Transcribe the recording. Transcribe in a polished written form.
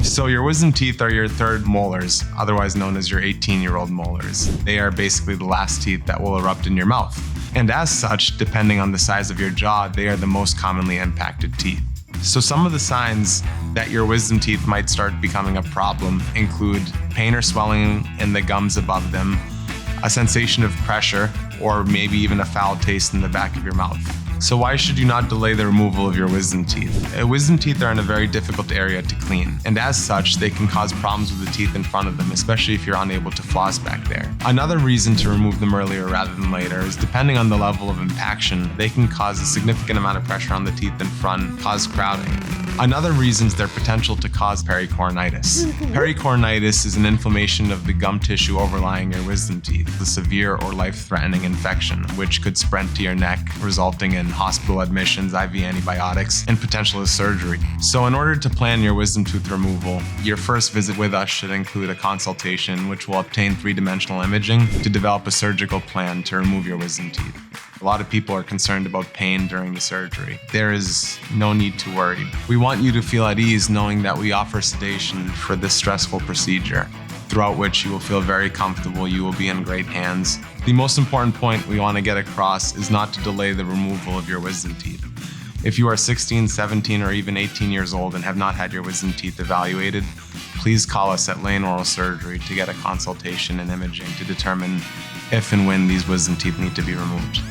So your wisdom teeth are your third molars, otherwise known as your 18-year-old molars. They are basically the last teeth that will erupt in your mouth. And as such, depending on the size of your jaw, they are the most commonly impacted teeth. So some of the signs that your wisdom teeth might start becoming a problem include pain or swelling in the gums above them, a sensation of pressure, or maybe even a foul taste in the back of your mouth. So why should you not delay the removal of your wisdom teeth? Wisdom teeth are in a very difficult area to clean, and as such, they can cause problems with the teeth in front of them, especially if you're unable to floss back there. Another reason to remove them earlier rather than later is depending on the level of impaction, they can cause a significant amount of pressure on the teeth in front, cause crowding. Another reason is their potential to cause pericornitis. Pericornitis is an inflammation of the gum tissue overlying your wisdom teeth, a severe or life-threatening infection, which could spread to your neck, resulting in hospital admissions, IV antibiotics, and potential surgery. So in order to plan your wisdom tooth removal, your first visit with us should include a consultation, which will obtain three-dimensional imaging to develop a surgical plan to remove your wisdom teeth. A lot of people are concerned about pain during the surgery. There is no need to worry. We want you to feel at ease knowing that we offer sedation for this stressful procedure, throughout which you will feel very comfortable. You will be in great hands. The most important point we want to get across is not to delay the removal of your wisdom teeth. If you are 16, 17, or even 18 years old and have not had your wisdom teeth evaluated, please call us at Lane Oral Surgery to get a consultation and imaging to determine if and when these wisdom teeth need to be removed.